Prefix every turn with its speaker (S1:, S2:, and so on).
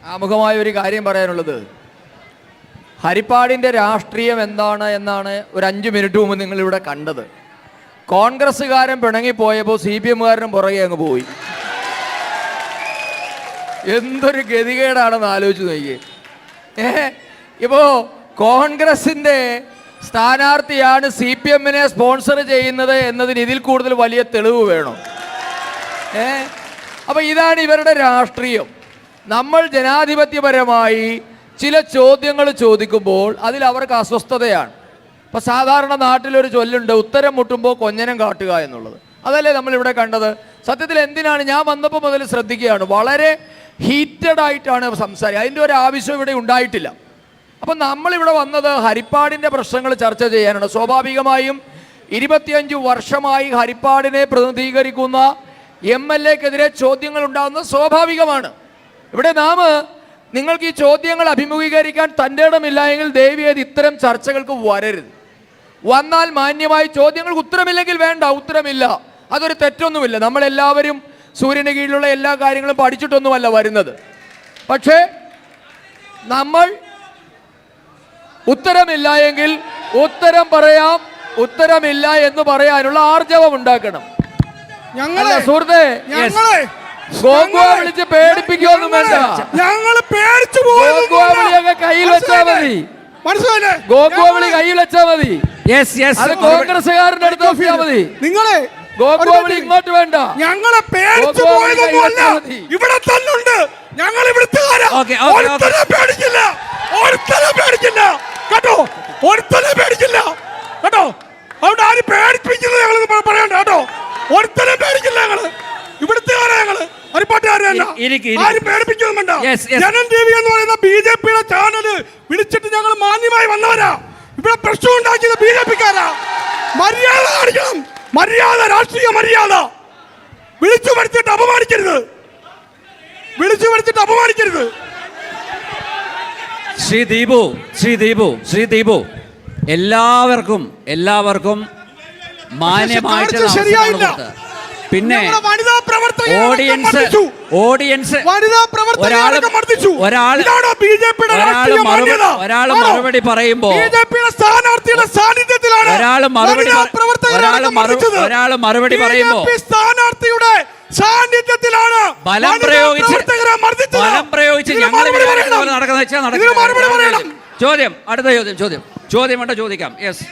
S1: ആമുഖമായ ഒരു കാര്യം പറയാനുള്ളത്, ഹരിപ്പാടിൻ്റെ രാഷ്ട്രീയം എന്താണ് എന്നാണ് ഒരു 5 മിനിറ്റ് മുമ്പ് നിങ്ങളിവിടെ കണ്ടത്. കോൺഗ്രസ്സുകാരൻ പിണങ്ങിപ്പോയപ്പോൾ CPM-കാരനും പുറകെ അങ്ങ് പോയി. എന്തൊരു ഗതികേടാണെന്ന് ആലോചിച്ച് നോക്കിയേ. ഇപ്പോൾ കോൺഗ്രസിൻ്റെ സ്ഥാനാർത്ഥിയാണ് CPM-നെ സ്പോൺസർ ചെയ്യുന്നത് എന്നതിന് ഇതിൽ കൂടുതൽ വലിയ തെളിവ് വേണം. അപ്പോൾ ഇതാണ് ഇവരുടെ രാഷ്ട്രീയം. നമ്മൾ ജനാധിപത്യപരമായി ചില ചോദ്യങ്ങൾ ചോദിക്കുമ്പോൾ അതിൽ അവർക്ക് അസ്വസ്ഥതയാണ്. ഇപ്പം സാധാരണ നാട്ടിലൊരു ചൊല്ലുണ്ട്, ഉത്തരം മുട്ടുമ്പോൾ കൊഞ്ഞനം കാട്ടുക എന്നുള്ളത്. അതല്ലേ നമ്മളിവിടെ കണ്ടത്. സത്യത്തിൽ എന്തിനാണ് ഞാൻ വന്നപ്പോൾ മുതൽ ശ്രദ്ധിക്കുകയാണ്, വളരെ ഹീറ്റഡ് ആയിട്ടാണ് സംസാരിക്കുക. അതിൻ്റെ ഒരു ആവശ്യം ഇവിടെ ഉണ്ടായിട്ടില്ല. അപ്പം നമ്മളിവിടെ വന്നത് ഹരിപ്പാടിൻ്റെ പ്രശ്നങ്ങൾ ചർച്ച ചെയ്യാനാണ്. സ്വാഭാവികമായും 25 വർഷമായി ഹരിപ്പാടിനെ പ്രതിനിധീകരിക്കുന്ന MLA-ക്കെതിരെ ചോദ്യങ്ങൾ ഉണ്ടാകുന്നത് സ്വാഭാവികമാണ്. ഇവിടെ നിങ്ങൾക്ക് ഈ ചോദ്യങ്ങൾ അഭിമുഖീകരിക്കാൻ തൻ്റെ ഇടമില്ല എങ്കിൽ ദയവേത് ഇത്തരം ചർച്ചകൾക്ക് വരരുത്. വന്നാൽ മാന്യമായി ചോദ്യങ്ങൾക്ക് ഉത്തരമില്ലെങ്കിൽ വേണ്ട, ഉത്തരമില്ല, അതൊരു തെറ്റൊന്നുമില്ല. നമ്മളെല്ലാവരും സൂര്യന് കീഴിലുള്ള എല്ലാ കാര്യങ്ങളും പഠിച്ചിട്ടൊന്നുമല്ല വരുന്നത്. പക്ഷേ നമ്മൾ ഉത്തരമില്ല എങ്കിൽ ഉത്തരം പറയാം, ഉത്തരമില്ല എന്ന് പറയാനുള്ള ആർജവം ഉണ്ടാക്കണം. സുഹൃത്തെ, ഗോകുവ വിളിച്ച് പേടിപ്പിക്കൊന്നും വേണ്ട. ഗോകുവ വിളിയൊക്കെ കയ്യിൽ വെച്ചാൽ മതി. മനസ്സിലായില്ലേ? ഗോകുവ വിളി കയ്യിൽ വെച്ചാൽ മതി. അത് കോൺഗ്രസ്സുകാരുടെ അടുത്ത് നോക്കിയാൽ മതി. ഗോകുവ വിളി ഇങ്ങോട്ട് വേണ്ട. ഞങ്ങളെ പേടിച്ചു പോയതൊന്നുമല്ല, ഇവിടെ തന്നെ ഉണ്ട്. ഞങ്ങൾ ഇവിടുത്തുകാരാ. പേടിക്കില്ല, ഒരുത്തരം പേടിക്കില്ല കേട്ടോ, ഒരുത്തരം പേടിക്കില്ല കേട്ടോ. അവിടെ ആരും പേടിപ്പിക്കുന്നത് ഞങ്ങൾ പറയണ്ട കേട്ടോ. ഒരുത്തരം പേടിക്കില്ല, ഞങ്ങള് ഇവിടുത്തുകാരാ, ഞങ്ങള് ഹരിപ്പാട്ടുകാരല്ല. ആരും പേടിപ്പിക്കൊന്നും വേണ്ട. ജനം TV എന്ന് പറയുന്ന BJP-യുടെ ചാനല് വിളിച്ചിട്ട് ഞങ്ങൾ മാന്യമായി വന്നവരാ. ഇവിടെ പ്രശ്നം ഉണ്ടാക്കിയത് BJP-ക്കാരാ. മര്യാദ കാണിക്കണം, മര്യാദ, രാഷ്ട്രീയ മര്യാദ. വിളിച്ചു വരുത്തിയിട്ട് അപമാനിക്കരുത്, വിളിച്ചു വരുത്തിയിട്ട് അപമാനിക്കരുത്.
S2: ശ്രീ ദീപു എല്ലാവർക്കും മാന്യമായിട്ട്
S3: ശരിയായില്ല.
S2: പിന്നെ ഓഡിയൻസ് ഒരാൾ മറുപടി പറയുമ്പോ
S3: സ്ഥാനാർത്ഥിയുടെ സാന്നിധ്യത്തിലാണ്
S2: ബലം പ്രയോഗിച്ച് ഞങ്ങൾ നടക്കുന്ന ചോദ്യം, അടുത്ത ചോദ്യം വേണ്ട ചോദിക്കാം. യെസ്.